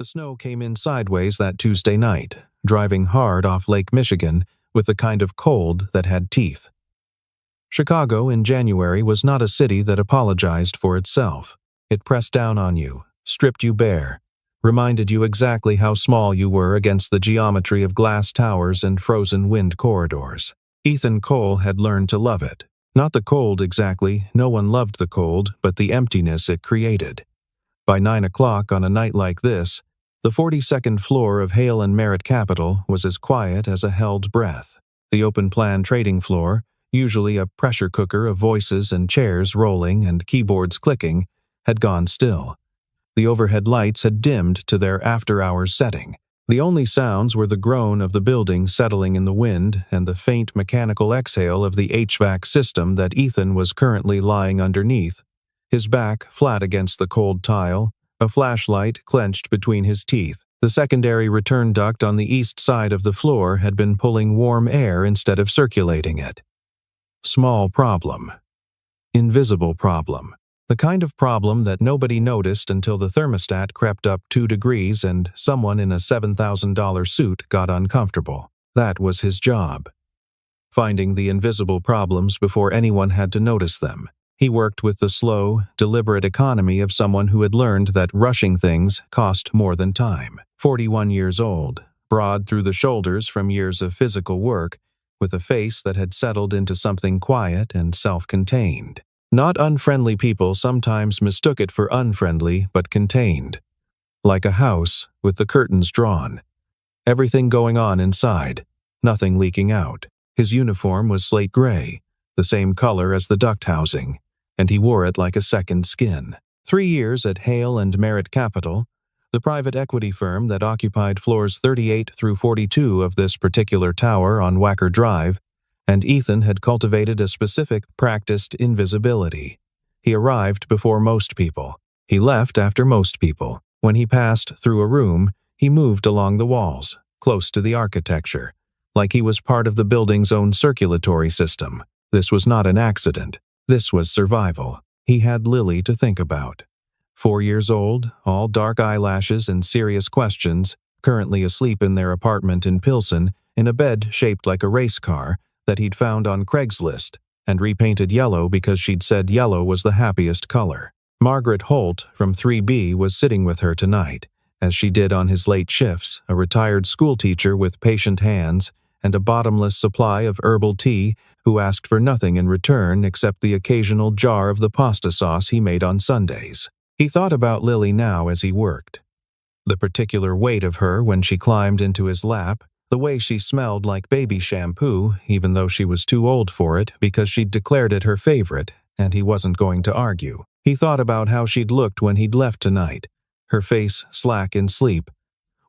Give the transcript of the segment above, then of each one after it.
The snow came in sideways that Tuesday night, driving hard off Lake Michigan with the kind of cold that had teeth. Chicago in January was not a city that apologized for itself. It pressed down on you, stripped you bare, reminded you exactly how small you were against the geometry of glass towers and frozen wind corridors. Ethan Cole had learned to love it. Not the cold exactly, no one loved the cold, but the emptiness it created. By 9 o'clock on a night like this, the 42nd floor of Hale and Merritt Capital was as quiet as a held breath. The open-plan trading floor, usually a pressure cooker of voices and chairs rolling and keyboards clicking, had gone still. The overhead lights had dimmed to their after-hours setting. The only sounds were the groan of the building settling in the wind and the faint mechanical exhale of the HVAC system that Ethan was currently lying underneath, his back flat against the cold tile, a flashlight clenched between his teeth. The secondary return duct on the east side of the floor had been pulling warm air instead of circulating it. Small problem. Invisible problem. The kind of problem that nobody noticed until the thermostat crept up 2 degrees and someone in a $7,000 suit got uncomfortable. That was his job. Finding the invisible problems before anyone had to notice them. He worked with the slow, deliberate economy of someone who had learned that rushing things cost more than time. 41 years old, broad through the shoulders from years of physical work, with a face that had settled into something quiet and self-contained. Not unfriendly people sometimes mistook it for unfriendly, but contained. Like a house with the curtains drawn. Everything going on inside, nothing leaking out. His uniform was slate gray, the same color as the duct housing, and he wore it like a second skin. 3 years at Hale and Merritt Capital, the private equity firm that occupied floors 38 through 42 of this particular tower on Wacker Drive, and Ethan had cultivated a specific, practiced invisibility. He arrived before most people. He left after most people. When he passed through a room, he moved along the walls, close to the architecture, like he was part of the building's own circulatory system. This was not an accident. This was survival. He had Lily to think about. 4 years old, all dark eyelashes and serious questions, currently asleep in their apartment in Pilsen, in a bed shaped like a race car, that he'd found on Craigslist, and repainted yellow because she'd said yellow was the happiest color. Margaret Holt from 3B was sitting with her tonight, as she did on his late shifts, a retired schoolteacher with patient hands and a bottomless supply of herbal tea who asked for nothing in return except the occasional jar of the pasta sauce he made on Sundays. He thought about Lily now as he worked. The particular weight of her when she climbed into his lap, the way she smelled like baby shampoo, even though she was too old for it because she'd declared it her favorite, and he wasn't going to argue. He thought about how she'd looked when he'd left tonight, her face slack in sleep,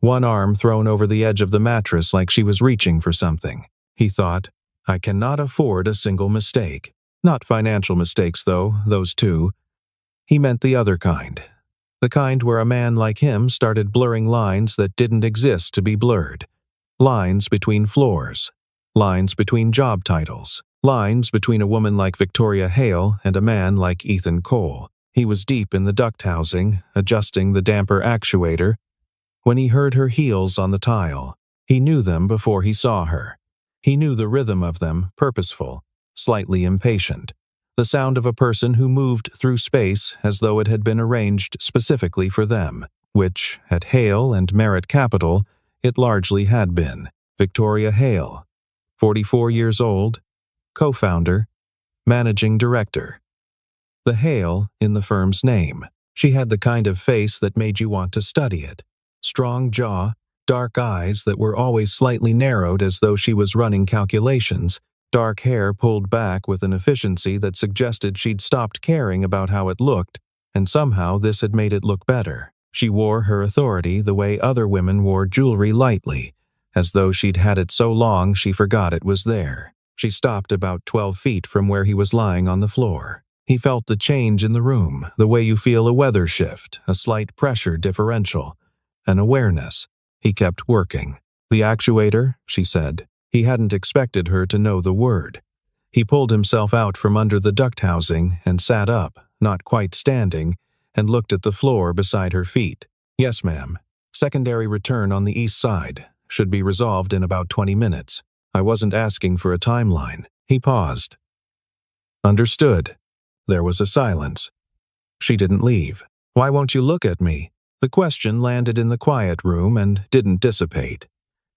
one arm thrown over the edge of the mattress like she was reaching for something. He thought, I cannot afford a single mistake. Not financial mistakes, though, those two. He meant the other kind. The kind where a man like him started blurring lines that didn't exist to be blurred. Lines between floors, lines between job titles, lines between a woman like Victoria Hale and a man like Ethan Cole. He was deep in the duct housing, adjusting the damper actuator, when he heard her heels on the tile. He knew them before he saw her. He knew the rhythm of them, purposeful, slightly impatient. The sound of a person who moved through space as though it had been arranged specifically for them, which, at Hale and Merritt Capital, it largely had been. Victoria Hale, 44 years old, co-founder, managing director. The Hale in the firm's name. She had the kind of face that made you want to study it. Strong jaw, dark eyes that were always slightly narrowed as though she was running calculations, dark hair pulled back with an efficiency that suggested she'd stopped caring about how it looked, and somehow this had made it look better. She wore her authority the way other women wore jewelry lightly, as though she'd had it so long she forgot it was there. She stopped about 12 feet from where he was lying on the floor. He felt the change in the room, the way you feel a weather shift, a slight pressure differential, an awareness. He kept working. The actuator, she said. He hadn't expected her to know the word. He pulled himself out from under the duct housing and sat up, not quite standing, and looked at the floor beside her feet. Yes, ma'am. Secondary return on the east side. Should be resolved in about 20 minutes. I wasn't asking for a timeline. He paused. Understood. There was a silence. She didn't leave. Why won't you look at me? The question landed in the quiet room and didn't dissipate.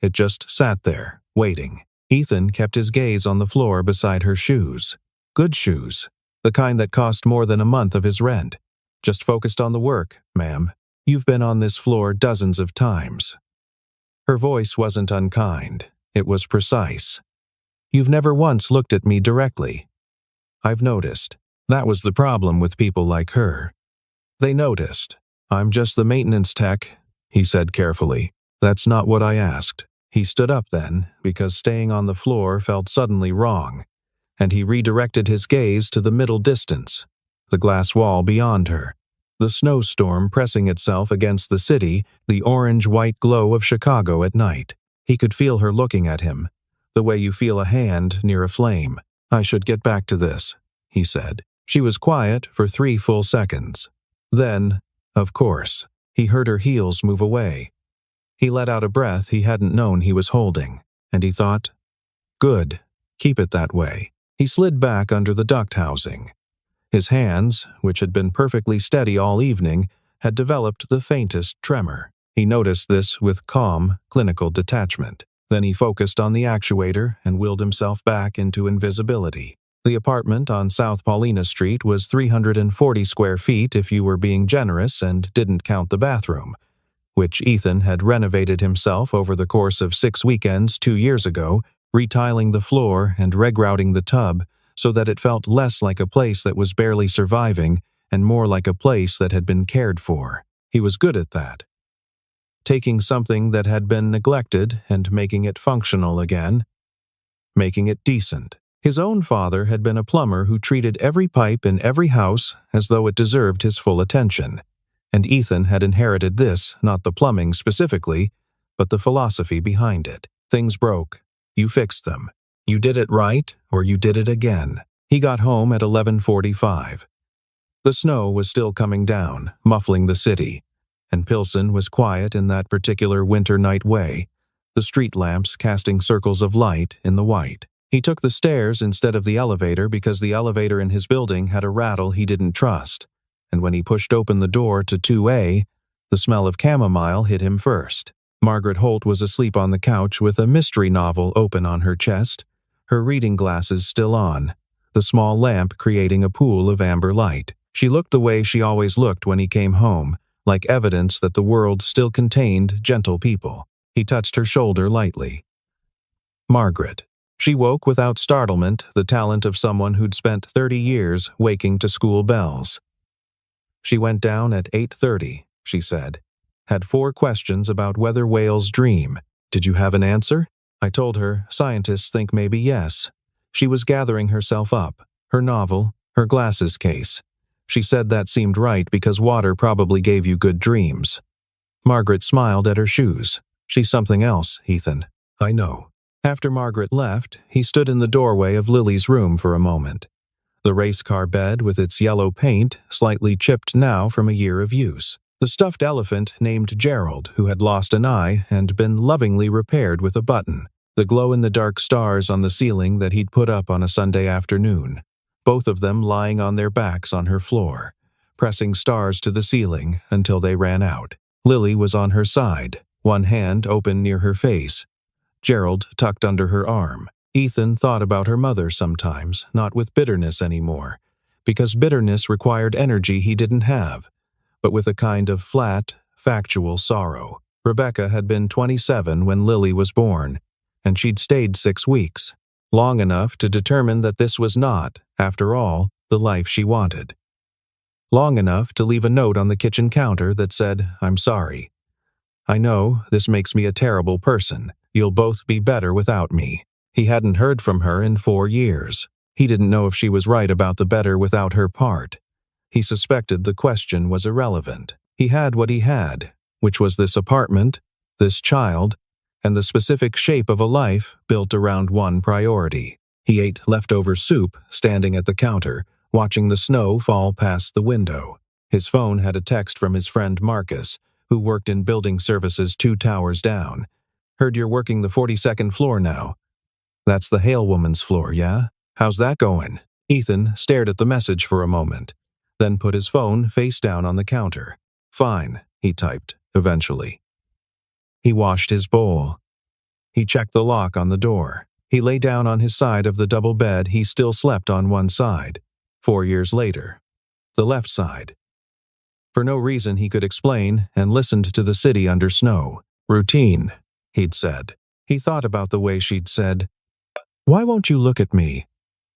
It just sat there, waiting. Ethan kept his gaze on the floor beside her shoes. Good shoes. The kind that cost more than a month of his rent. Just focused on the work, ma'am. You've been on this floor dozens of times. Her voice wasn't unkind. It was precise. You've never once looked at me directly. I've noticed. That was the problem with people like her. They noticed. I'm just the maintenance tech, he said carefully. That's not what I asked. He stood up then, because staying on the floor felt suddenly wrong, and he redirected his gaze to the middle distance, the glass wall beyond her. The snowstorm pressing itself against the city, the orange-white glow of Chicago at night. He could feel her looking at him, the way you feel a hand near a flame. I should get back to this, he said. She was quiet for 3 full seconds. Then, of course, he heard her heels move away. He let out a breath he hadn't known he was holding, and he thought, good, keep it that way. He slid back under the duct housing. His hands, which had been perfectly steady all evening, had developed the faintest tremor. He noticed this with calm, clinical detachment. Then he focused on the actuator and willed himself back into invisibility. The apartment on South Paulina Street was 340 square feet if you were being generous and didn't count the bathroom, which Ethan had renovated himself over the course of 6 weekends 2 years ago, retiling the floor and regrouting the tub so that it felt less like a place that was barely surviving and more like a place that had been cared for. He was good at that. Taking something that had been neglected and making it functional again, making it decent. His own father had been a plumber who treated every pipe in every house as though it deserved his full attention, and Ethan had inherited this, not the plumbing specifically, but the philosophy behind it. Things broke. You fixed them. You did it right, or you did it again. He got home at 11:45. The snow was still coming down, muffling the city, and Pilsen was quiet in that particular winter night way, the street lamps casting circles of light in the white. He took the stairs instead of the elevator because the elevator in his building had a rattle he didn't trust, and when he pushed open the door to 2A, the smell of chamomile hit him first. Margaret Holt was asleep on the couch with a mystery novel open on her chest, her reading glasses still on, the small lamp creating a pool of amber light. She looked the way she always looked when he came home, like evidence that the world still contained gentle people. He touched her shoulder lightly. Margaret. She woke without startlement, the talent of someone who'd spent 30 years waking to school bells. She went down at 8:30, she said. Had 4 questions about whether whales dream. Did you have an answer? I told her, scientists think maybe yes. She was gathering herself up, her novel, her glasses case. She said that seemed right because water probably gave you good dreams. Margaret smiled at her shoes. She's something else, Ethan. I know. After Margaret left, he stood in the doorway of Lily's room for a moment. The race car bed with its yellow paint, slightly chipped now from a year of use. The stuffed elephant named Gerald, who had lost an eye and been lovingly repaired with a button. The glow-in-the-dark stars on the ceiling that he'd put up on a Sunday afternoon. Both of them lying on their backs on her floor, pressing stars to the ceiling until they ran out. Lily was on her side, one hand open near her face, Gerald tucked under her arm. Ethan thought about her mother sometimes, not with bitterness anymore, because bitterness required energy he didn't have, but with a kind of flat, factual sorrow. Rebecca had been 27 when Lily was born, and she'd stayed 6 weeks, long enough to determine that this was not, after all, the life she wanted. Long enough to leave a note on the kitchen counter that said, "I'm sorry. I know this makes me a terrible person. You'll both be better without me." He hadn't heard from her in 4 years. He didn't know if she was right about the better without her part. He suspected the question was irrelevant. He had what he had, which was this apartment, this child, and the specific shape of a life built around one priority. He ate leftover soup, standing at the counter, watching the snow fall past the window. His phone had a text from his friend Marcus, who worked in building services 2 towers down. Heard you're working the 42nd floor now. That's the Hale woman's floor, yeah? How's that going? Ethan stared at the message for a moment, then put his phone face down on the counter. Fine, he typed, eventually. He washed his bowl. He checked the lock on the door. He lay down on his side of the double bed. He still slept on one side. 4 years later. The left side. For no reason he could explain, and listened to the city under snow. Routine, he'd said. He thought about the way she'd said, "Why won't you look at me?"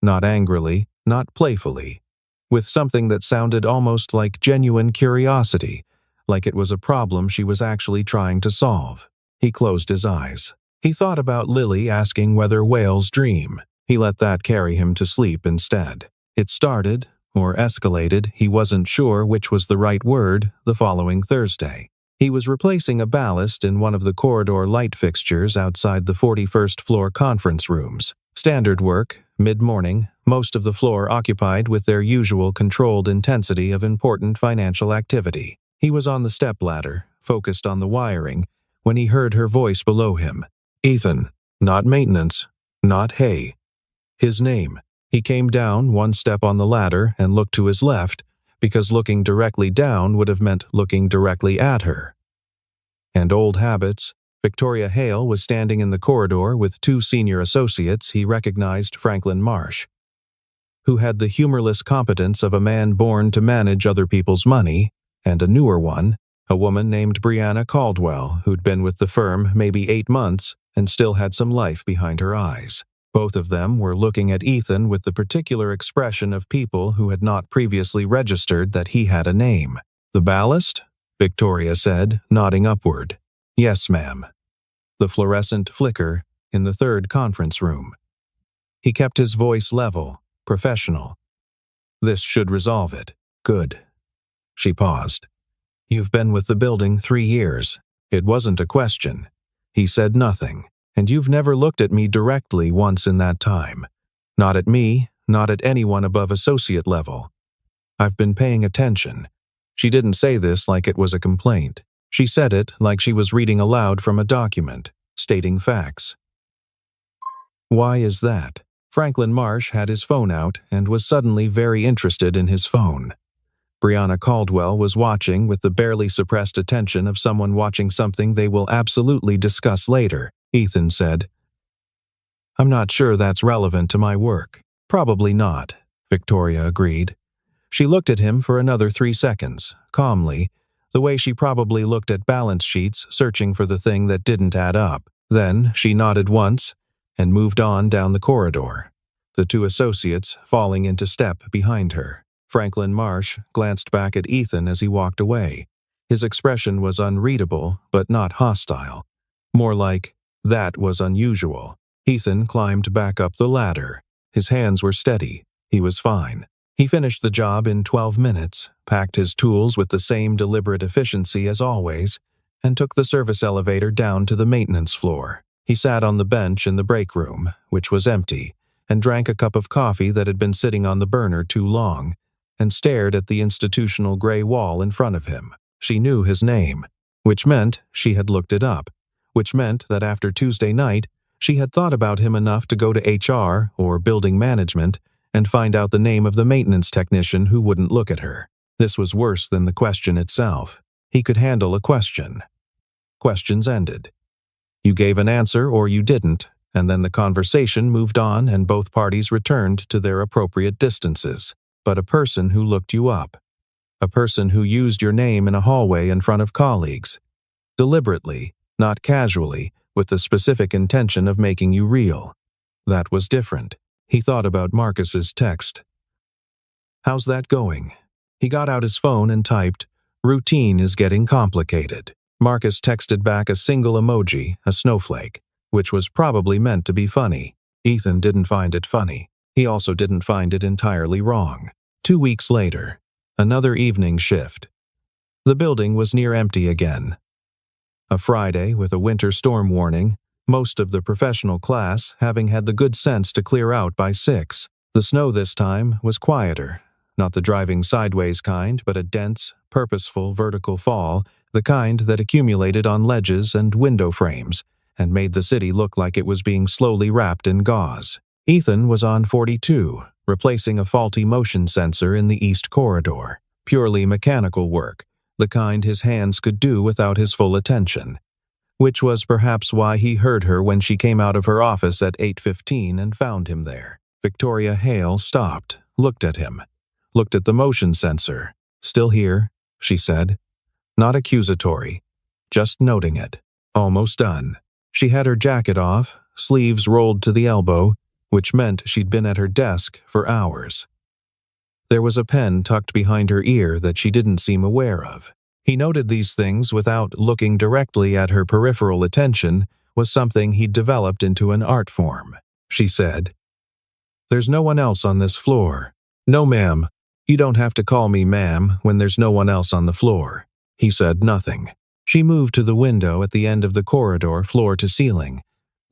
Not angrily, not playfully. With something that sounded almost like genuine curiosity, like it was a problem she was actually trying to solve. He closed his eyes. He thought about Lily asking whether whales dream. He let that carry him to sleep instead. It started, or escalated, he wasn't sure which was the right word, the following Thursday. He was replacing a ballast in one of the corridor light fixtures outside the 41st floor conference rooms. Standard work, mid-morning, most of the floor occupied with their usual controlled intensity of important financial activity. He was on the stepladder, focused on the wiring, when he heard her voice below him. Ethan, not maintenance, not hey. His name. He came down one step on the ladder and looked to his left, because looking directly down would have meant looking directly at her. And old habits. Victoria Hale was standing in the corridor with 2 senior associates. He recognized Franklin Marsh, who had the humorless competence of a man born to manage other people's money, and a newer one, a woman named Brianna Caldwell, who'd been with the firm maybe 8 months and still had some life behind her eyes. Both of them were looking at Ethan with the particular expression of people who had not previously registered that he had a name. "The ballast?" Victoria said, nodding upward. "Yes, ma'am." The fluorescent flicker in the 3rd conference room. He kept his voice level, professional. "This should resolve it. Good." She paused. "You've been with the building 3 years. It wasn't a question." He said nothing. "And you've never looked at me directly once in that time. Not at me, not at anyone above associate level. I've been paying attention." She didn't say this like it was a complaint. She said it like she was reading aloud from a document, stating facts. Why is that? Franklin Marsh had his phone out and was suddenly very interested in his phone. Brianna Caldwell was watching with the barely suppressed attention of someone watching something they will absolutely discuss later. Ethan said, "I'm not sure that's relevant to my work." "Probably not," Victoria agreed. She looked at him for another 3 seconds, calmly, the way she probably looked at balance sheets searching for the thing that didn't add up. Then she nodded once and moved on down the corridor, the 2 associates falling into step behind her. Franklin Marsh glanced back at Ethan as he walked away. His expression was unreadable, but not hostile. More like, that was unusual. Ethan climbed back up the ladder. His hands were steady. He was fine. He finished the job in 12 minutes, packed his tools with the same deliberate efficiency as always, and took the service elevator down to the maintenance floor. He sat on the bench in the break room, which was empty, and drank a cup of coffee that had been sitting on the burner too long, and stared at the institutional gray wall in front of him. She knew his name, which meant she had looked it up, which meant that after Tuesday night, she had thought about him enough to go to HR, or building management, and find out the name of the maintenance technician who wouldn't look at her. This was worse than the question itself. He could handle a question. Questions ended. You gave an answer or you didn't, and then the conversation moved on and both parties returned to their appropriate distances. But a person who looked you up. A person who used your name in a hallway in front of colleagues. Deliberately, not casually, with the specific intention of making you real. That was different. He thought about Marcus's text. "How's that going?" He got out his phone and typed, "Routine is getting complicated." Marcus texted back a single emoji, a snowflake, which was probably meant to be funny. Ethan didn't find it funny. He also didn't find it entirely wrong. 2 weeks later, another evening shift. The building was near empty again. A Friday with a winter storm warning, most of the professional class having had the good sense to clear out by 6. The snow this time was quieter, not the driving sideways kind, but a dense, purposeful vertical fall, the kind that accumulated on ledges and window frames, and made the city look like it was being slowly wrapped in gauze. Ethan was on 42, replacing a faulty motion sensor in the east corridor. Purely mechanical work, the kind his hands could do without his full attention. Which was perhaps why he heard her when she came out of her office at 8:15 and found him there. Victoria Hale stopped, looked at him, looked at the motion sensor. "Still here," she said. Not accusatory, just noting it. Almost done. She had her jacket off, sleeves rolled to the elbow, which meant she'd been at her desk for hours. There was a pen tucked behind her ear that she didn't seem aware of. He noted these things without looking directly at her peripheral attention was something he'd developed into an art form. She said, "There's no one else on this floor." "No, ma'am. You don't have to call me ma'am when there's no one else on the floor." He said nothing. She moved to the window at the end of the corridor, floor to ceiling,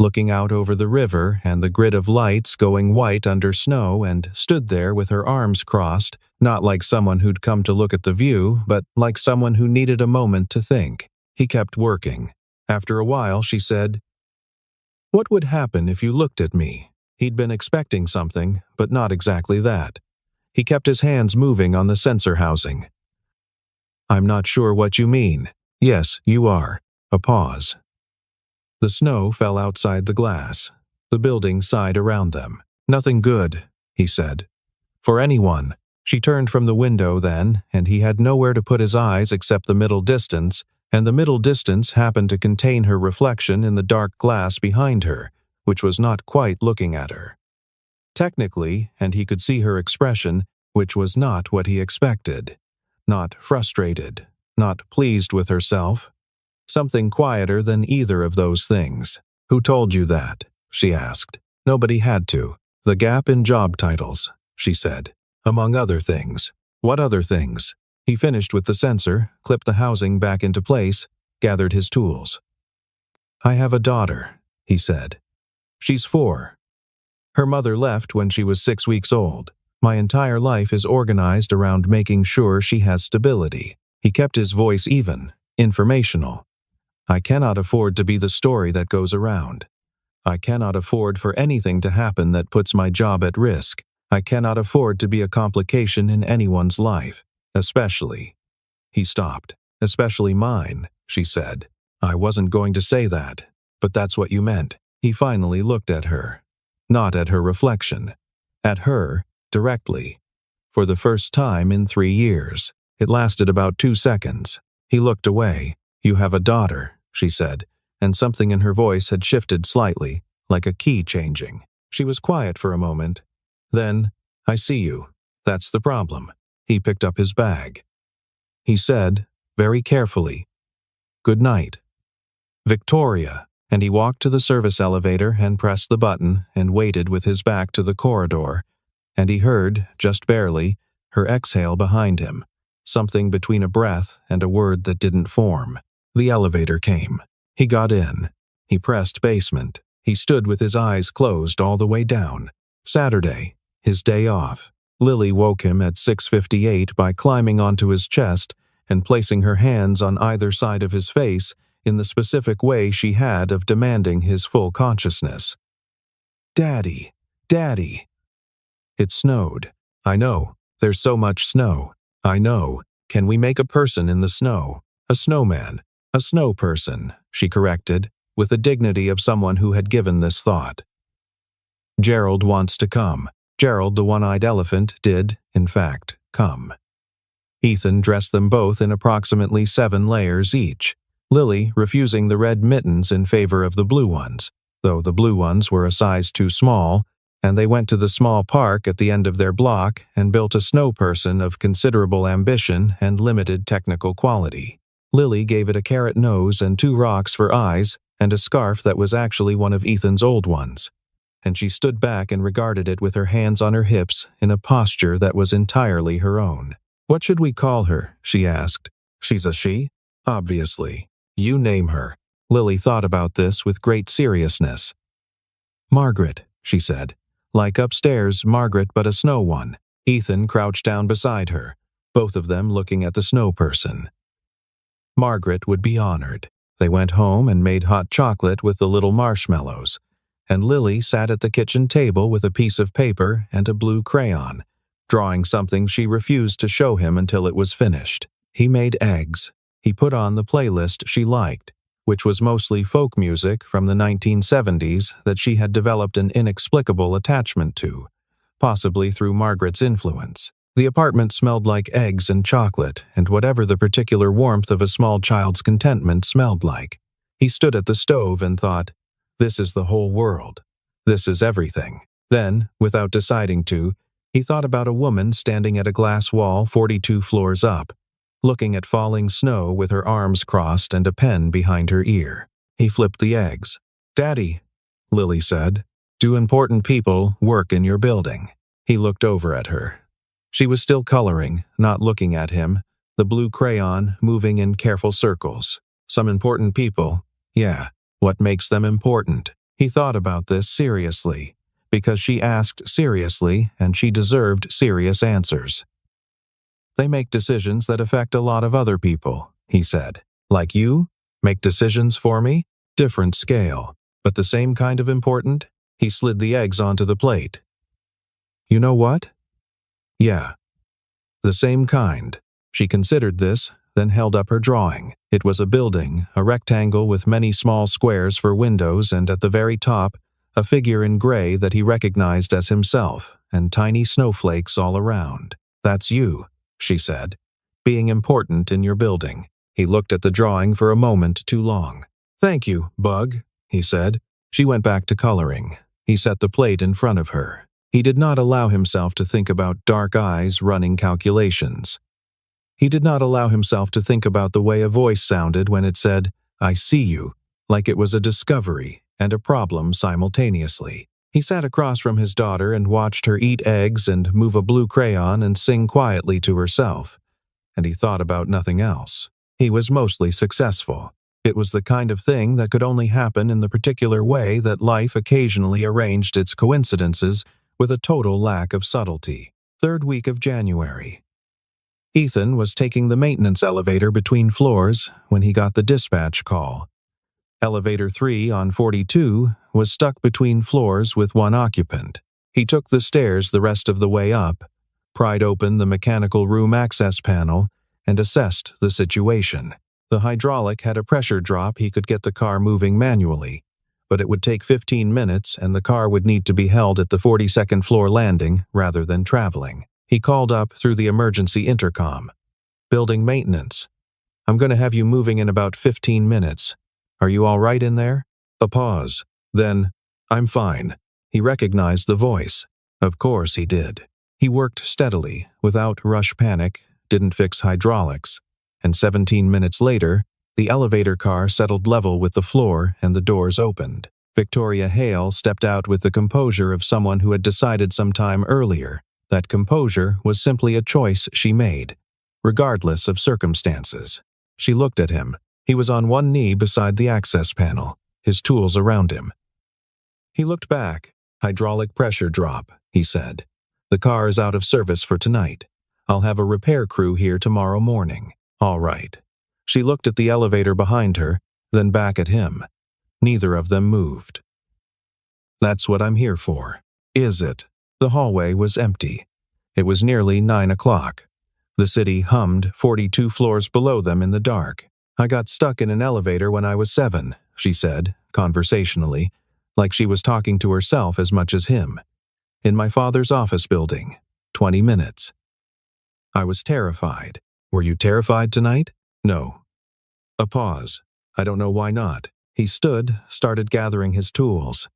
looking out over the river and the grid of lights going white under snow, and stood there with her arms crossed, not like someone who'd come to look at the view, but like someone who needed a moment to think. He kept working. After a while, she said, "What would happen if you looked at me?" He'd been expecting something, but not exactly that. He kept his hands moving on the sensor housing. "I'm not sure what you mean." "Yes, you are." A pause. The snow fell outside the glass. The building sighed around them. "Nothing good," he said. "For anyone." She turned from the window then, and he had nowhere to put his eyes except the middle distance, and the middle distance happened to contain her reflection in the dark glass behind her, which was not quite looking at her. Technically, and he could see her expression, which was not what he expected. Not frustrated, not pleased with herself. Something quieter than either of those things. "Who told you that?" she asked. "Nobody had to. The gap in job titles," she said. "Among other things." "What other things?" He finished with the sensor, clipped the housing back into place, gathered his tools. "I have a daughter," he said. "She's 4. Her mother left when she was 6 weeks old. My entire life is organized around making sure she has stability." He kept his voice even, informational. "I cannot afford to be the story that goes around. I cannot afford for anything to happen that puts my job at risk. I cannot afford to be a complication in anyone's life, especially." He stopped. "Especially mine," she said. "I wasn't going to say that, but that's what you meant." He finally looked at her. Not at her reflection. At her, directly. For the first time in 3 years. It lasted about 2 seconds. He looked away. "You have a daughter," she said, and something in her voice had shifted slightly, like a key changing. She was quiet for a moment. Then, "I see you. That's the problem." He picked up his bag. He said, very carefully, "Good night, Victoria," and he walked to the service elevator and pressed the button and waited with his back to the corridor, and he heard, just barely, her exhale behind him, something between a breath and a word that didn't form. The elevator came. He got in. He pressed basement. He stood with his eyes closed all the way down. Saturday, his day off. Lily woke him at 6:58 by climbing onto his chest and placing her hands on either side of his face in the specific way she had of demanding his full consciousness. "Daddy, Daddy." It snowed. "I know. There's so much snow. I know. Can we make a person in the snow? A snowman. A snow person," she corrected, with the dignity of someone who had given this thought. "Gerald wants to come." Gerald, the one-eyed elephant, did, in fact, come. Ethan dressed them both in approximately 7 layers each, Lily refusing the red mittens in favor of the blue ones, though the blue ones were a size too small, and they went to the small park at the end of their block and built a snow person of considerable ambition and limited technical quality. Lily gave it a carrot nose and 2 rocks for eyes and a scarf that was actually one of Ethan's old ones, and she stood back and regarded it with her hands on her hips in a posture that was entirely her own. "What should we call her?" she asked. "She's a she? Obviously. You name her." Lily thought about this with great seriousness. "Margaret," she said. "Like upstairs, Margaret, but a snow one." Ethan crouched down beside her, both of them looking at the snow person. Margaret would be honored. They went home and made hot chocolate with the little marshmallows, and Lily sat at the kitchen table with a piece of paper and a blue crayon, drawing something she refused to show him until it was finished. He made eggs. He put on the playlist she liked, which was mostly folk music from the 1970s that she had developed an inexplicable attachment to, possibly through Margaret's influence. The apartment smelled like eggs and chocolate, and whatever the particular warmth of a small child's contentment smelled like. He stood at the stove and thought, "This is the whole world. This is everything." Then, without deciding to, he thought about a woman standing at a glass wall 42 floors up, looking at falling snow with her arms crossed and a pen behind her ear. He flipped the eggs. "Daddy," Lily said, "do important people work in your building?" He looked over at her. She was still coloring, not looking at him, the blue crayon moving in careful circles. Some important people, yeah. What makes them important? He thought about this seriously, because she asked seriously and she deserved serious answers. "They make decisions that affect a lot of other people," he said. "Like you? Make decisions for me? Different scale, but the same kind of important?" He slid the eggs onto the plate. "You know what? Yeah. The same kind." She considered this, then held up her drawing. It was a building, a rectangle with many small squares for windows, and at the very top, a figure in gray that he recognized as himself, and tiny snowflakes all around. "That's you," she said, "being important in your building." He looked at the drawing for a moment too long. "Thank you, Bug," he said. She went back to coloring. He set the plate in front of her. He did not allow himself to think about dark eyes running calculations. He did not allow himself to think about the way a voice sounded when it said, "I see you," like it was a discovery and a problem simultaneously. He sat across from his daughter and watched her eat eggs and move a blue crayon and sing quietly to herself, and he thought about nothing else. He was mostly successful. It was the kind of thing that could only happen in the particular way that life occasionally arranged its coincidences with a total lack of subtlety. Third week of January. Ethan was taking the maintenance elevator between floors when he got the dispatch call. Elevator 3 on 42 was stuck between floors with one occupant. He took the stairs the rest of the way up, pried open the mechanical room access panel, and assessed the situation. The hydraulic had a pressure drop he could get the car moving manually, but it would take 15 minutes and the car would need to be held at the 42nd floor landing rather than traveling. He called up through the emergency intercom. "Building maintenance. I'm going to have you moving in about 15 minutes. Are you all right in there?" A pause. Then, "I'm fine." He recognized the voice. Of course he did. He worked steadily, without rush panic, didn't fix hydraulics, and 17 minutes later, the elevator car settled level with the floor and the doors opened. Victoria Hale stepped out with the composure of someone who had decided some time earlier that composure was simply a choice she made, regardless of circumstances. She looked at him. He was on one knee beside the access panel, his tools around him. He looked back. "Hydraulic pressure drop," he said. "The car is out of service for tonight. I'll have a repair crew here tomorrow morning." "All right." She looked at the elevator behind her, then back at him. Neither of them moved. "That's what I'm here for." "Is it?" The hallway was empty. It was nearly 9 o'clock. The city hummed 42 floors below them in the dark. "I got stuck in an elevator when I was 7, she said, conversationally, like she was talking to herself as much as him. "In my father's office building. 20 minutes. I was terrified." "Were you terrified tonight?" "No." A pause. "I don't know why not." He stood, started gathering his tools.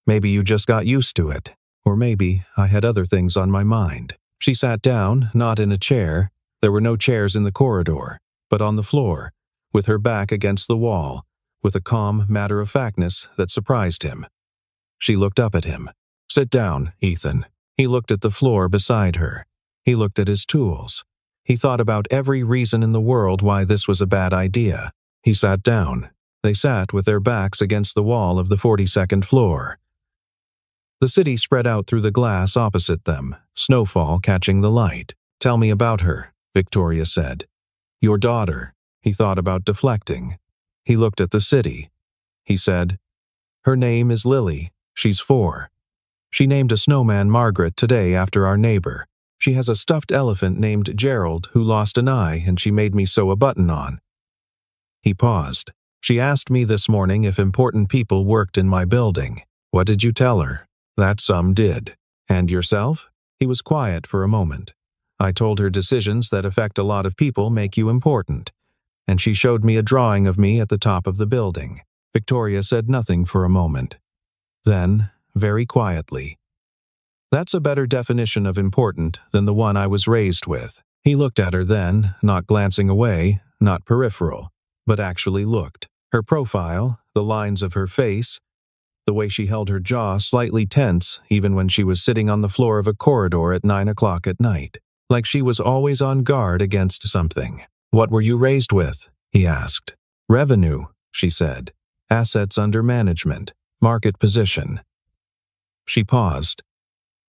"Maybe you just got used to it. Or maybe I had other things on my mind." She sat down, not in a chair. There were no chairs in the corridor, but on the floor, with her back against the wall, with a calm matter-of-factness that surprised him. She looked up at him. "Sit down, Ethan." He looked at the floor beside her. He looked at his tools. He thought about every reason in the world why this was a bad idea. He sat down. They sat with their backs against the wall of the 42nd floor. The city spread out through the glass opposite them, snowfall catching the light. "Tell me about her," Victoria said. "Your daughter." He thought about deflecting. He looked at the city. He said, "Her name is Lily. She's 4. She named a snowman Margaret today after our neighbor. She has a stuffed elephant named Gerald who lost an eye and she made me sew a button on." He paused. "She asked me this morning if important people worked in my building. What did you tell her?" "That some did." "And yourself?" He was quiet for a moment. "I told her decisions that affect a lot of people make you important. And she showed me a drawing of me at the top of the building." Victoria said nothing for a moment. Then, very quietly, "That's a better definition of important than the one I was raised with." He looked at her then, not glancing away, not peripheral, but actually looked. Her profile, the lines of her face, the way she held her jaw slightly tense even when she was sitting on the floor of a corridor at 9 o'clock at night, like she was always on guard against something. "What were you raised with?" he asked. "Revenue," she said. "Assets under management. Market position." She paused.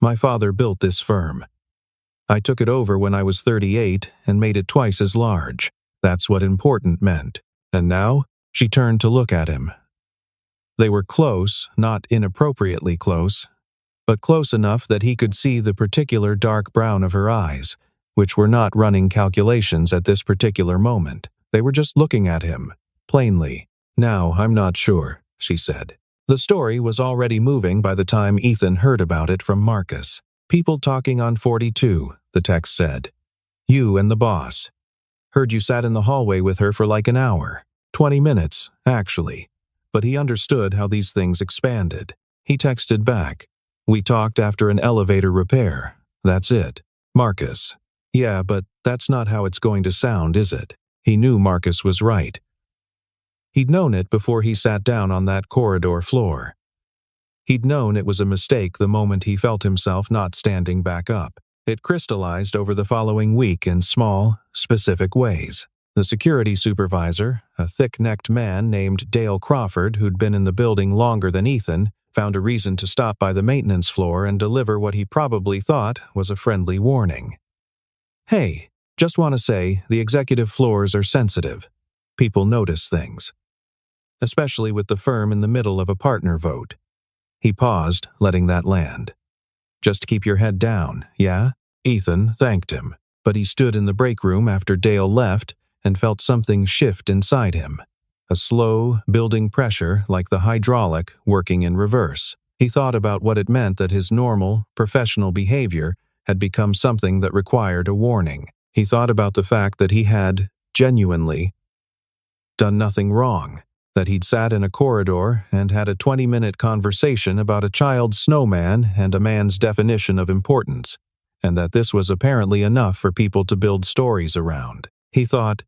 "My father built this firm. I took it over when I was 38 and made it twice as large. That's what important meant. And now?" She turned to look at him. They were close, not inappropriately close, but close enough that he could see the particular dark brown of her eyes, which were not running calculations at this particular moment. They were just looking at him, plainly. "Now, I'm not sure," she said. The story was already moving by the time Ethan heard about it from Marcus. "People talking on 42, the text said. You and the boss. Heard you sat in the hallway with her for like an hour. 20 minutes, actually." But he understood how these things expanded. He texted back. "We talked after an elevator repair. That's it." Marcus. "Yeah, but that's not how it's going to sound, is it?" He knew Marcus was right. He'd known it before he sat down on that corridor floor. He'd known it was a mistake the moment he felt himself not standing back up. It crystallized over the following week in small, specific ways. The security supervisor, a thick-necked man named Dale Crawford who'd been in the building longer than Ethan, found a reason to stop by the maintenance floor and deliver what he probably thought was a friendly warning. "Hey, just want to say, the executive floors are sensitive. People notice things. Especially with the firm in the middle of a partner vote." He paused, letting that land. "Just keep your head down, yeah?" Ethan thanked him, but he stood in the break room after Dale left and felt something shift inside him. A slow, building pressure like the hydraulic working in reverse. He thought about what it meant that his normal, professional behavior had become something that required a warning. He thought about the fact that he had, genuinely, done nothing wrong. That he'd sat in a corridor and had a 20-minute conversation about a child's snowman and a man's definition of importance, and that this was apparently enough for people to build stories around. He thought,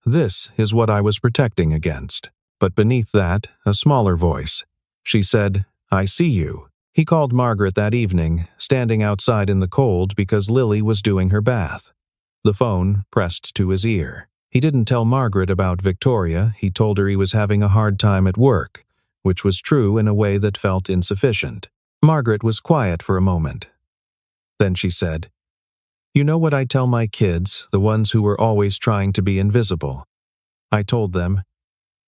"This is what I was protecting against." But beneath that, a smaller voice. She said, "I see you." He called Margaret that evening, standing outside in the cold because Lily was doing her bath. The phone pressed to his ear. He didn't tell Margaret about Victoria. He told her he was having a hard time at work, which was true in a way that felt insufficient. Margaret was quiet for a moment. Then she said, "You know what I tell my kids, the ones who were always trying to be invisible? I told them,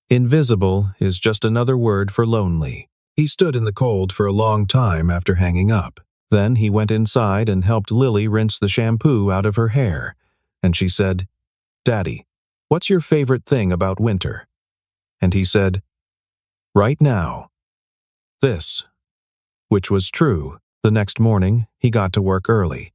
invisible is just another word for lonely." He stood in the cold for a long time after hanging up. Then he went inside and helped Lily rinse the shampoo out of her hair, and she said, "Daddy, what's your favorite thing about winter?" And he said, "Right now, this." Which was true. The next morning, he got to work early.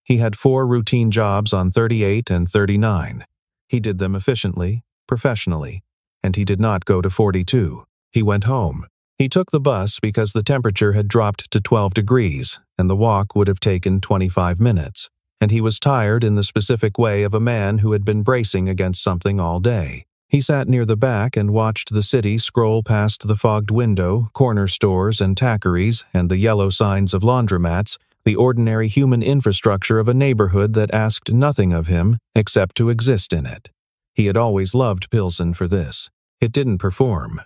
He had 4 routine jobs on 38 and 39. He did them efficiently, professionally, and he did not go to 42. He went home. He took the bus because the temperature had dropped to 12 degrees, and the walk would have taken 25 minutes. And he was tired in the specific way of a man who had been bracing against something all day. He sat near the back and watched the city scroll past the fogged window, corner stores and taqueries, and the yellow signs of laundromats, the ordinary human infrastructure of a neighborhood that asked nothing of him except to exist in it. He had always loved Pilsen for this. It didn't perform.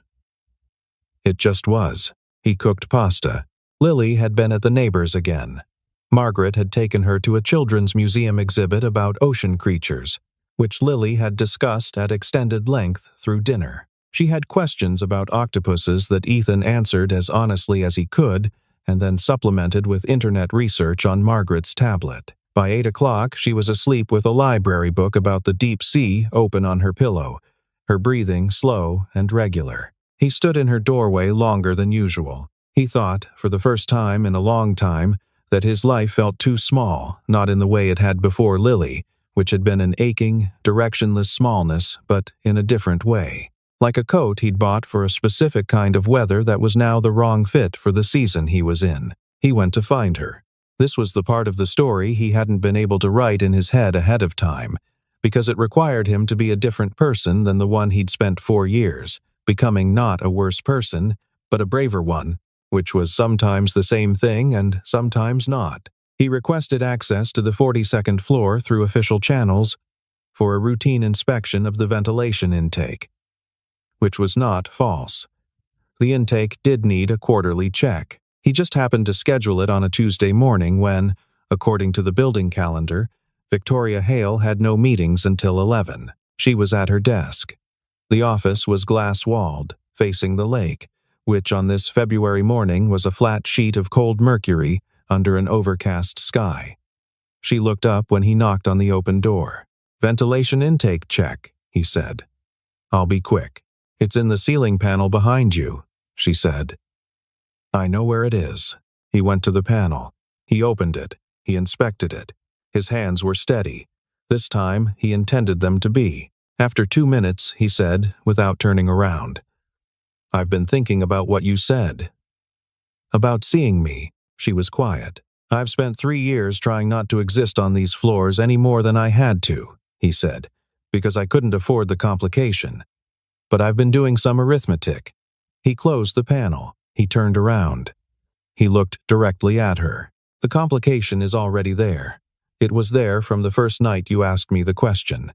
It just was. He cooked pasta. Lily had been at the neighbors again. Margaret had taken her to a children's museum exhibit about ocean creatures, which Lily had discussed at extended length through dinner. She had questions about octopuses that Ethan answered as honestly as he could, and then supplemented with internet research on Margaret's tablet. By 8 o'clock, she was asleep with a library book about the deep sea open on her pillow, her breathing slow and regular. He stood in her doorway longer than usual. He thought, for the first time in a long time, that his life felt too small, not in the way it had before Lily, which had been an aching, directionless smallness, but in a different way. Like a coat he'd bought for a specific kind of weather that was now the wrong fit for the season he was in. He went to find her. This was the part of the story he hadn't been able to write in his head ahead of time, because it required him to be a different person than the one he'd spent 4 years, becoming not a worse person, but a braver one, which was sometimes the same thing and sometimes not. He requested access to the 42nd floor through official channels for a routine inspection of the ventilation intake, which was not false. The intake did need a quarterly check. He just happened to schedule it on a Tuesday morning when, according to the building calendar, Victoria Hale had no meetings until 11. She was at her desk. The office was glass-walled, facing the lake, which on this February morning was a flat sheet of cold mercury under an overcast sky. She looked up when he knocked on the open door. "Ventilation intake check," he said. "I'll be quick. It's in the ceiling panel behind you," she said. "I know where it is." He went to the panel. He opened it. He inspected it. His hands were steady. This time, he intended them to be. After 2 minutes, he said, without turning around, "I've been thinking about what you said." "About seeing me." She was quiet. "I've spent 3 years trying not to exist on these floors any more than I had to," he said, "because I couldn't afford the complication. But I've been doing some arithmetic." He closed the panel. He turned around. He looked directly at her. "The complication is already there. It was there from the first night you asked me the question.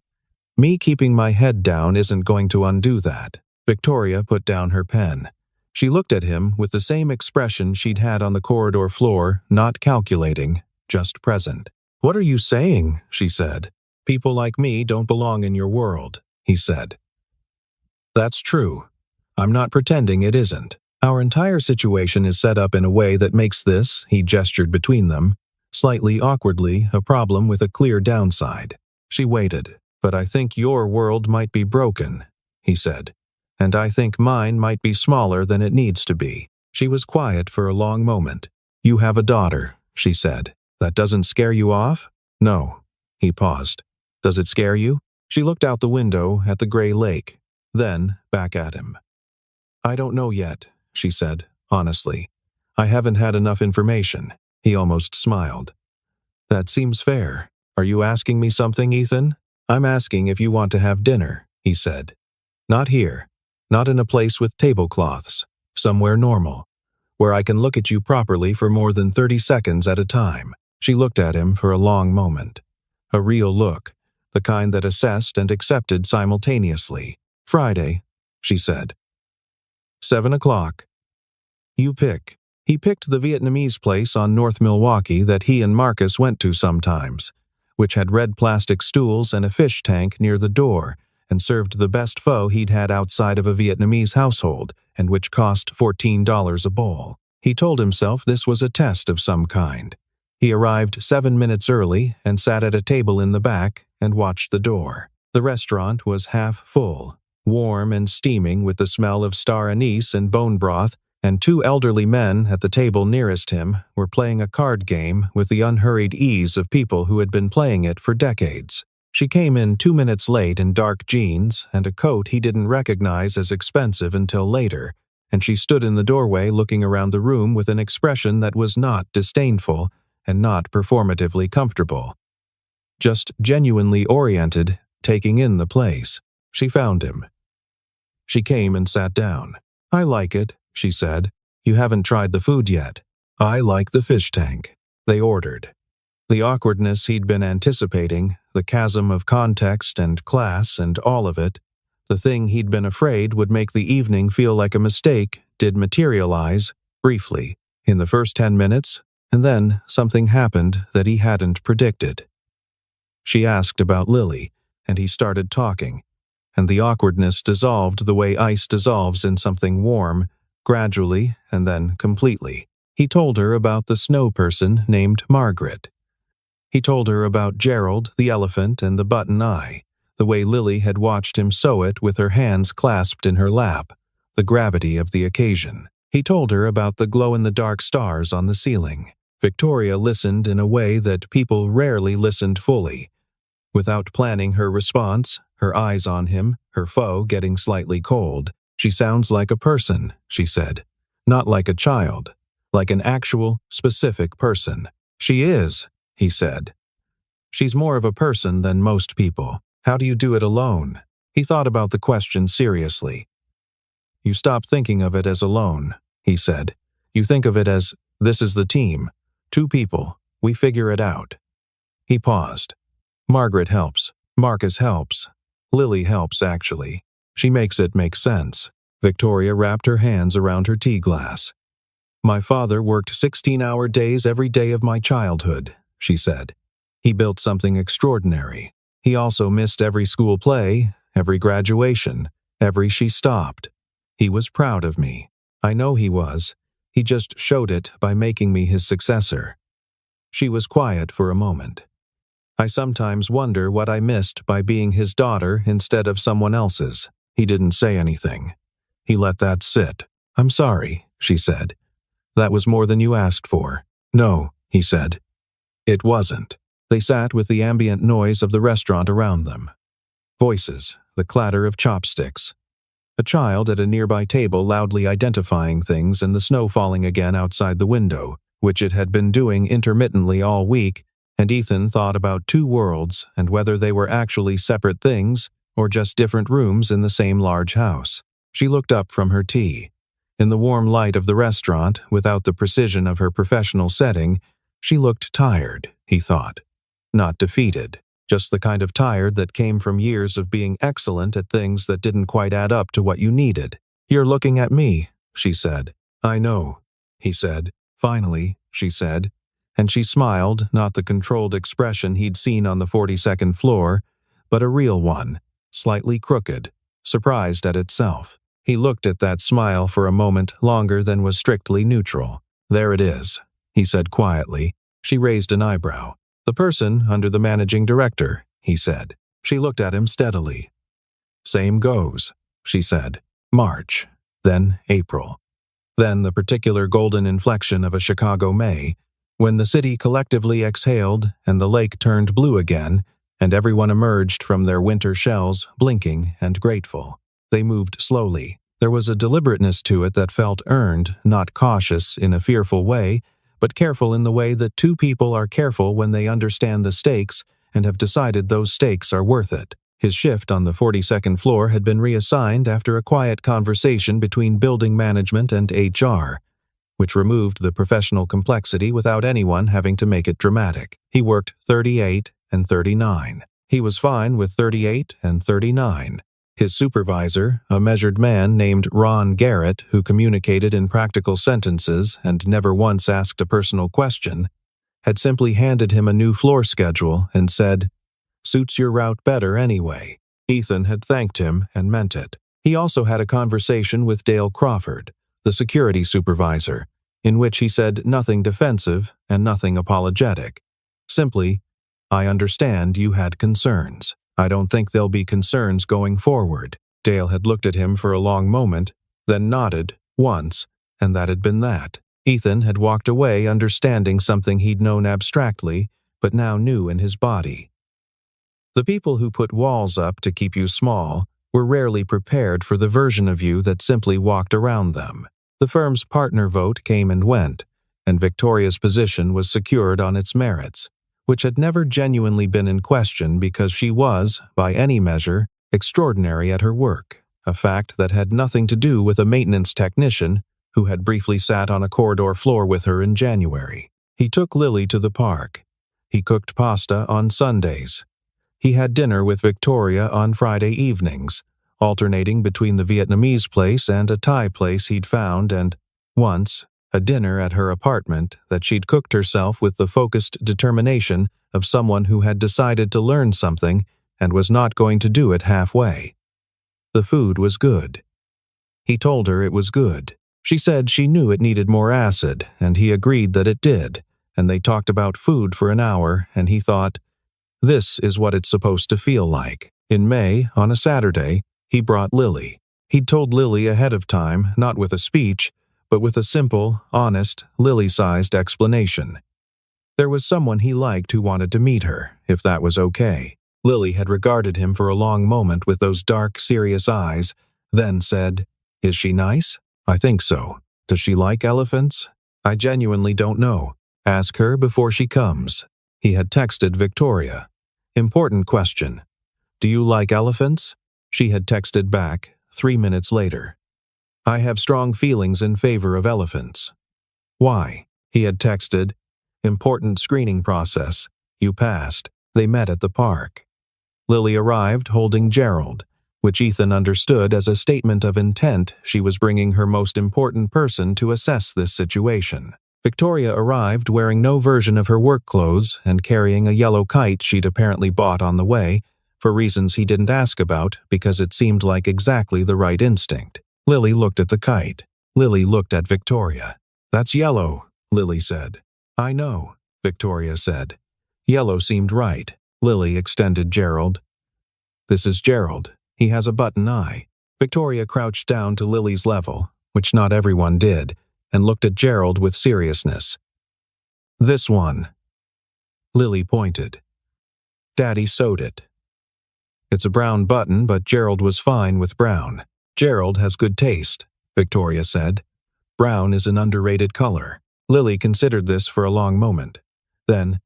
Me keeping my head down isn't going to undo that." Victoria put down her pen. She looked at him with the same expression she'd had on the corridor floor, not calculating, just present. "What are you saying?" she said. "People like me don't belong in your world," he said. "That's true. I'm not pretending it isn't. Our entire situation is set up in a way that makes this," he gestured between them, slightly awkwardly, a problem with a clear downside. She waited. "But I think your world might be broken," he said. "And I think mine might be smaller than it needs to be." She was quiet for a long moment. "You have a daughter," she said. "That doesn't scare you off?" "No." He paused. "Does it scare you?" She looked out the window at the gray lake, then back at him. "I don't know yet," she said, honestly. "I haven't had enough information." He almost smiled. "That seems fair. Are you asking me something, Ethan?" "I'm asking if you want to have dinner," he said. "Not here. Not in a place with tablecloths. Somewhere normal, where I can look at you properly for more than 30 seconds at a time." She looked at him for a long moment. A real look, the kind that assessed and accepted simultaneously. "Friday," she said. 7 o'clock. "You pick." He picked the Vietnamese place on North Milwaukee that he and Marcus went to sometimes, which had red plastic stools and a fish tank near the door, and served the best pho he'd had outside of a Vietnamese household, and which cost $14 a bowl. He told himself this was a test of some kind. He arrived 7 minutes early and sat at a table in the back and watched the door. The restaurant was half full, warm and steaming with the smell of star anise and bone broth, and 2 elderly men at the table nearest him were playing a card game with the unhurried ease of people who had been playing it for decades. She came in 2 minutes late in dark jeans and a coat he didn't recognize as expensive until later, and she stood in the doorway looking around the room with an expression that was not disdainful and not performatively comfortable. Just genuinely oriented, taking in the place. She found him. She came and sat down. "I like it," she said. "You haven't tried the food yet." "I like the fish tank." They ordered. The awkwardness he'd been anticipating, the chasm of context and class and all of it, the thing he'd been afraid would make the evening feel like a mistake, did materialize, briefly. in the first 10 minutes, and then something happened that he hadn't predicted. She asked about Lily, and he started talking, and the awkwardness dissolved the way ice dissolves in something warm, gradually and then completely. He told her about the snow person named Margaret. He told her about Gerald, the elephant, and the button eye, the way Lily had watched him sew it with her hands clasped in her lap, the gravity of the occasion. He told her about the glow-in-the-dark stars on the ceiling. Victoria listened in a way that people rarely listened fully. Without planning her response, her eyes on him, her foe getting slightly cold. "She sounds like a person," she said. "Not like a child. Like an actual, specific person." "She is," he said. "She's more of a person than most people. How do you do it alone?" He thought about the question seriously. "You stop thinking of it as alone," he said. "You think of it as, this is the team. 2 people. We figure it out." He paused. "Margaret helps. Marcus helps. Lily helps, actually. She makes it make sense." Victoria wrapped her hands around her tea glass. "My father worked 16-hour days every day of my childhood," she said. "He built something extraordinary. He also missed every school play, every graduation, every she stopped. He was proud of me. I know he was. He just showed it by making me his successor." She was quiet for a moment. "I sometimes wonder what I missed by being his daughter instead of someone else's." He didn't say anything. He let that sit. "I'm sorry," she said. "That was more than you asked for." "No," he said. "It wasn't." They sat with the ambient noise of the restaurant around them. Voices, the clatter of chopsticks. A child at a nearby table loudly identifying things and the snow falling again outside the window, which it had been doing intermittently all week, and Ethan thought about 2 worlds and whether they were actually separate things or just different rooms in the same large house. She looked up from her tea. In the warm light of the restaurant, without the precision of her professional setting, she looked tired, he thought. Not defeated, just the kind of tired that came from years of being excellent at things that didn't quite add up to what you needed. "You're looking at me," she said. "I know," he said. "Finally," she said. And she smiled, not the controlled expression he'd seen on the 42nd floor, but a real one, slightly crooked, surprised at itself. He looked at that smile for a moment longer than was strictly neutral. "There it is," he said quietly. She raised an eyebrow. "The person under the managing director," he said. She looked at him steadily. "Same goes," she said. March, then April. Then the particular golden inflection of a Chicago May, when the city collectively exhaled and the lake turned blue again, and everyone emerged from their winter shells, blinking and grateful. They moved slowly. There was a deliberateness to it that felt earned, not cautious in a fearful way, but careful in the way that 2 people are careful when they understand the stakes and have decided those stakes are worth it. His shift on the 42nd floor had been reassigned after a quiet conversation between building management and HR, which removed the professional complexity without anyone having to make it dramatic. He worked 38 and 39. He was fine with 38 and 39. His supervisor, a measured man named Ron Garrett, who communicated in practical sentences and never once asked a personal question, had simply handed him a new floor schedule and said, "Suits your route better anyway." Ethan had thanked him and meant it. He also had a conversation with Dale Crawford, the security supervisor, in which he said nothing defensive and nothing apologetic. Simply, "I understand you had concerns. I don't think there'll be concerns going forward." Dale had looked at him for a long moment, then nodded, once, and that had been that. Ethan had walked away understanding something he'd known abstractly, but now knew in his body. The people who put walls up to keep you small were rarely prepared for the version of you that simply walked around them. The firm's partner vote came and went, and Victoria's position was secured on its merits, which had never genuinely been in question because she was, by any measure, extraordinary at her work, a fact that had nothing to do with a maintenance technician who had briefly sat on a corridor floor with her in January. He took Lily to the park. He cooked pasta on Sundays. He had dinner with Victoria on Friday evenings, alternating between the Vietnamese place and a Thai place he'd found and, once, a dinner at her apartment that she'd cooked herself with the focused determination of someone who had decided to learn something and was not going to do it halfway. The food was good. He told her it was good. She said she knew it needed more acid, and he agreed that it did, and they talked about food for an hour, and he thought, this is what it's supposed to feel like. In May, on a Saturday, he brought Lily. He'd told Lily ahead of time, not with a speech, but with a simple, honest, Lily-sized explanation. There was someone he liked who wanted to meet her, if that was okay. Lily had regarded him for a long moment with those dark, serious eyes, then said, "Is she nice?" "I think so. Does she like elephants?" "I genuinely don't know. Ask her before she comes." He had texted Victoria. "Important question. Do you like elephants?" She had texted back 3 minutes later. "I have strong feelings in favor of elephants." "Why?" He had texted. "Important screening process. You passed." They met at the park. Lily arrived holding Gerald, which Ethan understood as a statement of intent she was bringing her most important person to assess this situation. Victoria arrived wearing no version of her work clothes and carrying a yellow kite she'd apparently bought on the way, for reasons he didn't ask about because it seemed like exactly the right instinct. Lily looked at the kite. Lily looked at Victoria. "That's yellow," Lily said. "I know," Victoria said. Yellow seemed right. Lily extended Gerald. "This is Gerald. He has a button eye." Victoria crouched down to Lily's level, which not everyone did, and looked at Gerald with seriousness. "This one." Lily pointed. "Daddy sewed it." "It's a brown button, but Gerald was fine with brown." "Gerald has good taste," Victoria said. "Brown is an underrated color." Lily considered this for a long moment. Then,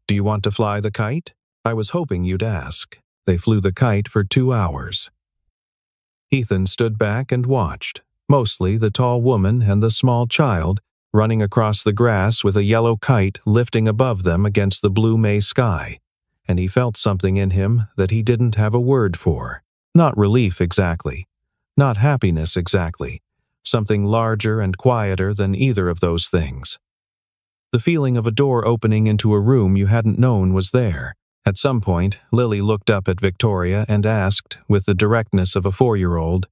"Do you want to fly the kite?" "I was hoping you'd ask." They flew the kite for 2 hours. Ethan stood back and watched, mostly the tall woman and the small child, running across the grass with a yellow kite lifting above them against the blue May sky, and he felt something in him that he didn't have a word for. Not relief exactly. Not happiness exactly. Something larger and quieter than either of those things. The feeling of a door opening into a room you hadn't known was there. At some point, Lily looked up at Victoria and asked, with the directness of a 4-year-old,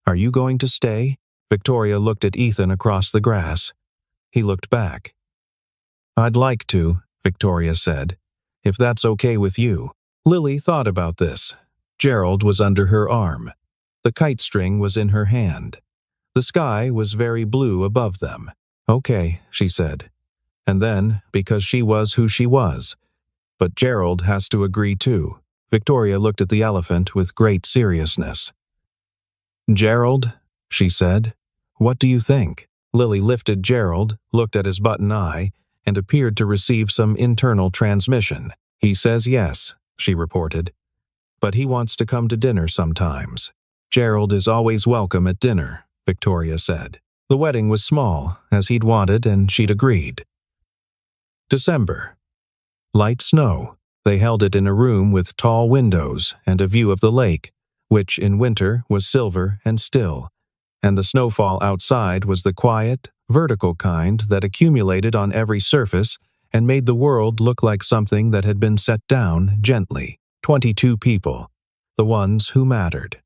"Are you going to stay?" Victoria looked at Ethan across the grass. He looked back. "I'd like to," Victoria said, "if that's okay with you." Lily thought about this. Gerald was under her arm. The kite string was in her hand. The sky was very blue above them. "Okay," she said. And then, because she was who she was, "But Gerald has to agree too." Victoria looked at the elephant with great seriousness. "Gerald," she said, "what do you think?" Lily lifted Gerald, looked at his button eye, and appeared to receive some internal transmission. "He says yes," she reported. "But he wants to come to dinner sometimes." "Gerald is always welcome at dinner," Victoria said. The wedding was small, as he'd wanted, and she'd agreed. December. Light snow. They held it in a room with tall windows and a view of the lake, which in winter was silver and still, and the snowfall outside was the quiet, vertical kind that accumulated on every surface and made the world look like something that had been set down gently. 22 people, the ones who mattered.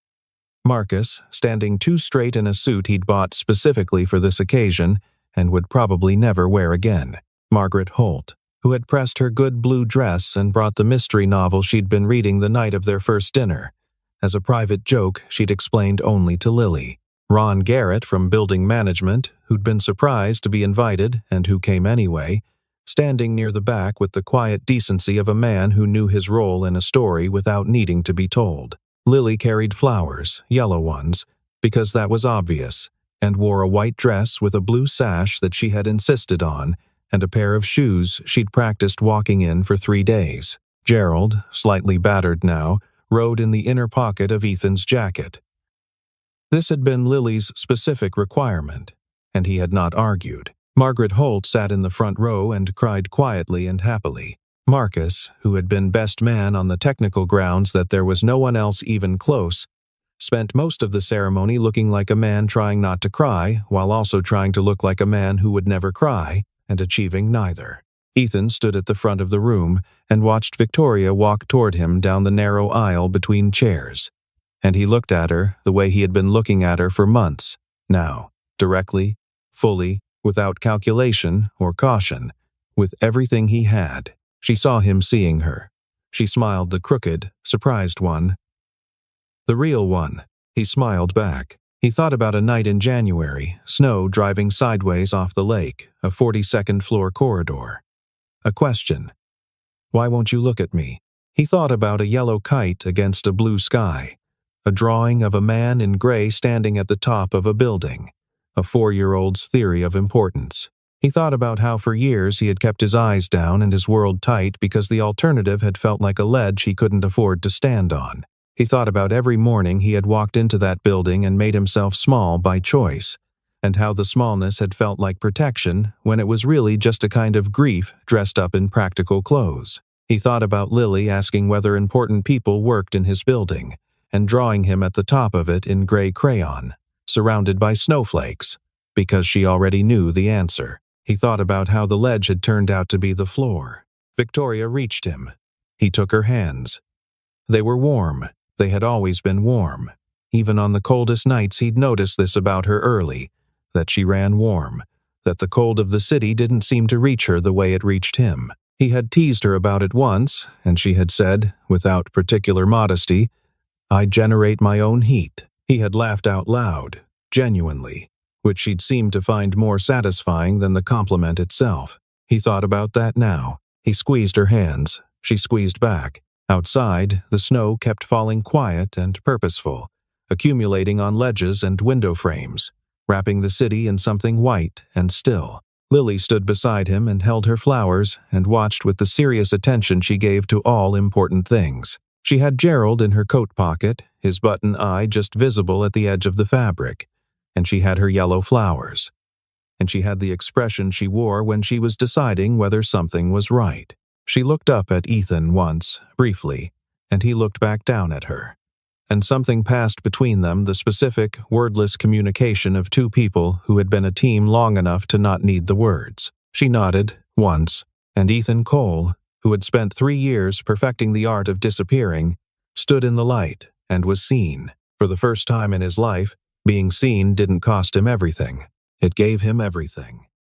Marcus, standing too straight in a suit he'd bought specifically for this occasion and would probably never wear again. Margaret Holt, who had pressed her good blue dress and brought the mystery novel she'd been reading the night of their first dinner. As a private joke she'd explained only to Lily. Ron Garrett from building management, who'd been surprised to be invited and who came anyway, standing near the back with the quiet decency of a man who knew his role in a story without needing to be told. Lily carried flowers, yellow ones, because that was obvious, and wore a white dress with a blue sash that she had insisted on, and a pair of shoes she'd practiced walking in for 3 days. Gerald, slightly battered now, rode in the inner pocket of Ethan's jacket. This had been Lily's specific requirement, and he had not argued. Margaret Holt sat in the front row and cried quietly and happily. Marcus, who had been best man on the technical grounds that there was no one else even close, spent most of the ceremony looking like a man trying not to cry, while also trying to look like a man who would never cry, and achieving neither. Ethan stood at the front of the room and watched Victoria walk toward him down the narrow aisle between chairs. And he looked at her the way he had been looking at her for months, now, directly, fully, without calculation or caution, with everything he had. She saw him seeing her. She smiled, the crooked, surprised one. The real one. He smiled back. He thought about a night in January, snow driving sideways off the lake, a 42nd floor corridor. A question. Why won't you look at me? He thought about a yellow kite against a blue sky, a drawing of a man in gray standing at the top of a building, a 4-year-old's theory of importance. He thought about how for years he had kept his eyes down and his world tight because the alternative had felt like a ledge he couldn't afford to stand on. He thought about every morning he had walked into that building and made himself small by choice, and how the smallness had felt like protection when it was really just a kind of grief dressed up in practical clothes. He thought about Lily asking whether important people worked in his building, and drawing him at the top of it in gray crayon, surrounded by snowflakes, because she already knew the answer. He thought about how the ledge had turned out to be the floor. Victoria reached him. He took her hands. They were warm. They had always been warm. Even on the coldest nights he'd noticed this about her early, that she ran warm, that the cold of the city didn't seem to reach her the way it reached him. He had teased her about it once, and she had said, without particular modesty, "I generate my own heat." He had laughed out loud, genuinely, which she'd seemed to find more satisfying than the compliment itself. He thought about that now. He squeezed her hands. She squeezed back. Outside, the snow kept falling quiet and purposeful, accumulating on ledges and window frames, wrapping the city in something white and still. Lily stood beside him and held her flowers and watched with the serious attention she gave to all important things. She had Gerald in her coat pocket, his button eye just visible at the edge of the fabric, and she had her yellow flowers. And she had the expression she wore when she was deciding whether something was right. She looked up at Ethan once, briefly, and he looked back down at her. And something passed between them, the specific, wordless communication of two people who had been a team long enough to not need the words. She nodded, once, and Ethan Cole, who had spent 3 years perfecting the art of disappearing, stood in the light and was seen. For the first time in his life, being seen didn't cost him everything. It gave him everything.